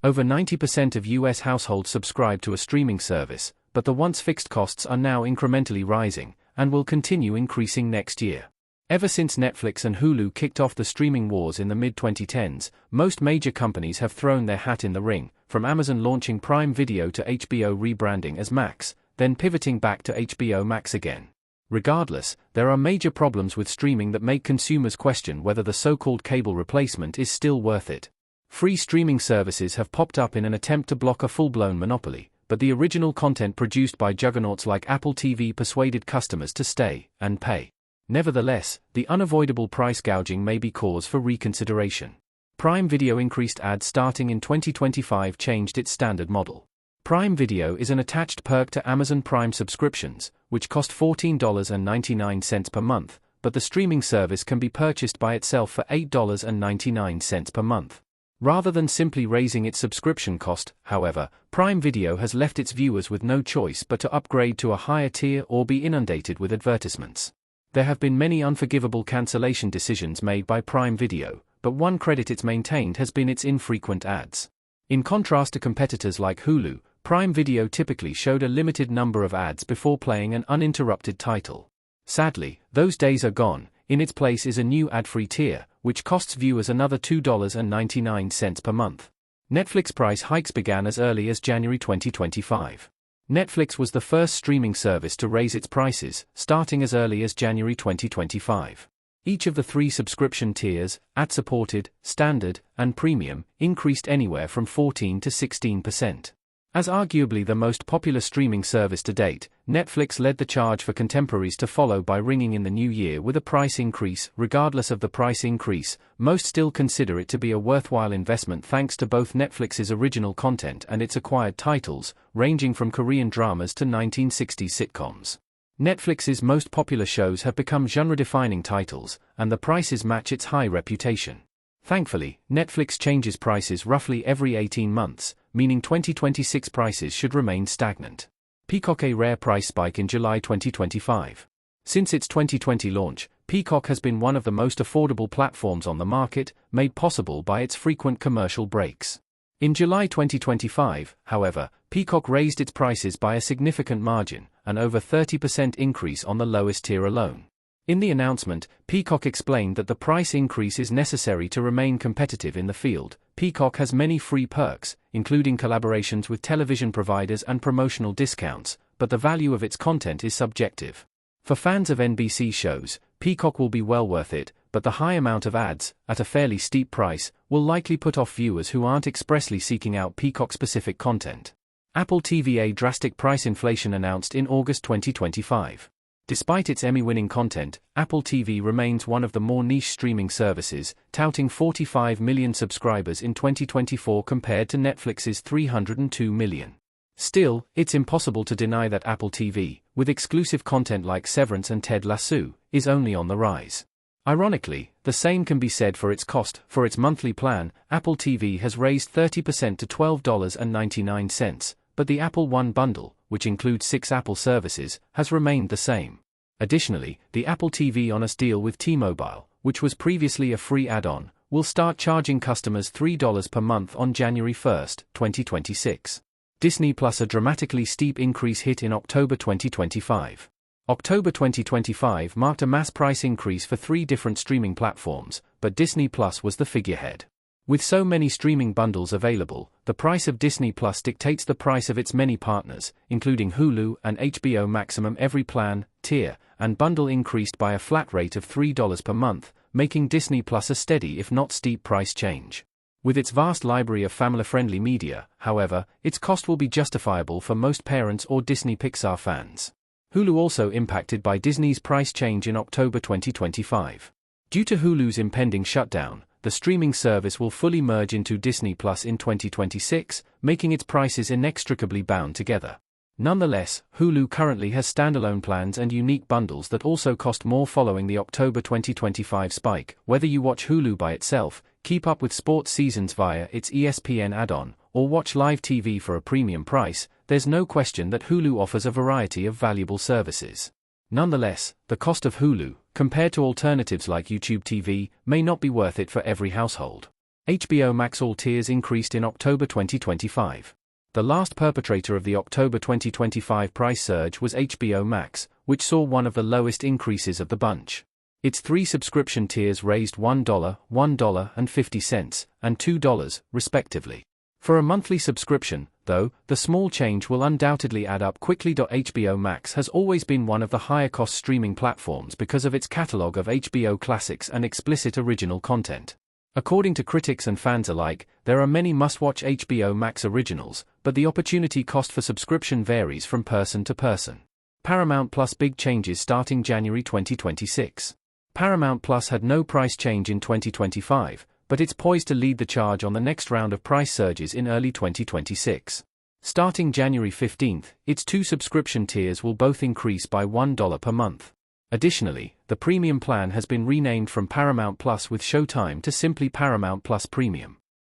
Over 90% of US households subscribe to a streaming service, but the once fixed costs are now incrementally rising, and will continue increasing next year. Ever since Netflix and Hulu kicked off the streaming wars in the mid-2010s, most major companies have thrown their hat in the ring, from Amazon launching Prime Video to HBO rebranding as Max, then pivoting back to HBO Max again. Regardless, there are major problems with streaming that make consumers question whether the so-called cable replacement is still worth it. Free streaming services have popped up in an attempt to block a full-blown monopoly, but the original content produced by juggernauts like Apple TV persuaded customers to stay and pay. Nevertheless, the unavoidable price gouging may be cause for reconsideration. Prime Video increased ads starting in 2025 changed its standard model. Prime Video is an attached perk to Amazon Prime subscriptions, which cost $14.99 per month, but the streaming service can be purchased by itself for $8.99 per month. Rather than simply raising its subscription cost, however, Prime Video has left its viewers with no choice but to upgrade to a higher tier or be inundated with advertisements. There have been many unforgivable cancellation decisions made by Prime Video, but one credit it's maintained has been its infrequent ads. In contrast to competitors like Hulu, Prime Video typically showed a limited number of ads before playing an uninterrupted title. Sadly, those days are gone. In its place is a new ad-free tier, which costs viewers another $2.99 per month. Netflix price hikes began as early as January 2025. Netflix was the first streaming service to raise its prices, starting as early as January 2025. Each of the three subscription tiers, ad-supported, standard, and premium, increased anywhere from 14 to 16%. As arguably the most popular streaming service to date, Netflix led the charge for contemporaries to follow by ringing in the new year with a price increase. Regardless of the price increase, most still consider it to be a worthwhile investment thanks to both Netflix's original content and its acquired titles, ranging from Korean dramas to 1960s sitcoms. Netflix's most popular shows have become genre-defining titles, and the prices match its high reputation. Thankfully, Netflix changes prices roughly every 18 months, meaning 2026 prices should remain stagnant. Peacock a rare price spike in July 2025. Since its 2020 launch, Peacock has been one of the most affordable platforms on the market, made possible by its frequent commercial breaks. In July 2025, however, Peacock raised its prices by a significant margin, an over 30% increase on the lowest tier alone. In the announcement, Peacock explained that the price increase is necessary to remain competitive in the field. Peacock has many free perks, including collaborations with television providers and promotional discounts, but the value of its content is subjective. For fans of NBC shows, Peacock will be well worth it, but the high amount of ads, at a fairly steep price, will likely put off viewers who aren't expressly seeking out Peacock-specific content. Apple TV drastic price inflation announced in August 2025. Despite its Emmy-winning content, Apple TV remains one of the more niche streaming services, touting 45 million subscribers in 2024 compared to Netflix's 302 million. Still, it's impossible to deny that Apple TV, with exclusive content like Severance and Ted Lasso, is only on the rise. Ironically, the same can be said for its cost. For its monthly plan, Apple TV has raised 30% to $12.99, but the Apple One bundle, which includes 6 Apple services, has remained the same. Additionally, the Apple TV On Us deal with T-Mobile, which was previously a free add-on, will start charging customers $3 per month on January 1, 2026. Disney Plus a dramatically steep increase hit in October 2025. October 2025 marked a mass price increase for 3 different streaming platforms, but Disney Plus was the figurehead. With so many streaming bundles available, the price of Disney Plus dictates the price of its many partners, including Hulu and HBO Maximum. Every plan, tier, and bundle increased by a flat rate of $3 per month, making Disney Plus a steady if not steep price change. With its vast library of family-friendly media, however, its cost will be justifiable for most parents or Disney Pixar fans. Hulu also impacted by Disney's price change in October 2025. Due to Hulu's impending shutdown, the streaming service will fully merge into Disney Plus in 2026, making its prices inextricably bound together. Nonetheless, Hulu currently has standalone plans and unique bundles that also cost more following the October 2025 spike. Whether you watch Hulu by itself, keep up with sports seasons via its ESPN add-on, or watch live TV for a premium price, there's no question that Hulu offers a variety of valuable services. Nonetheless, the cost of Hulu, compared to alternatives like YouTube TV, may not be worth it for every household. HBO Max all tiers increased in October 2025. The last perpetrator of the October 2025 price surge was HBO Max, which saw one of the lowest increases of the bunch. Its 3 subscription tiers raised $1, $1.50, and $2, respectively. For a monthly subscription, though, the small change will undoubtedly add up quickly. HBO Max has always been one of the higher-cost streaming platforms because of its catalog of HBO classics and explicit original content. According to critics and fans alike, there are many must-watch HBO Max originals, but the opportunity cost for subscription varies from person to person. Paramount Plus big changes starting January 2026. Paramount Plus had no price change in 2025, but it's poised to lead the charge on the next round of price surges in early 2026. Starting January 15, its 2 subscription tiers will both increase by $1 per month. Additionally, the premium plan has been renamed from Paramount Plus with Showtime to simply Paramount Plus Premium.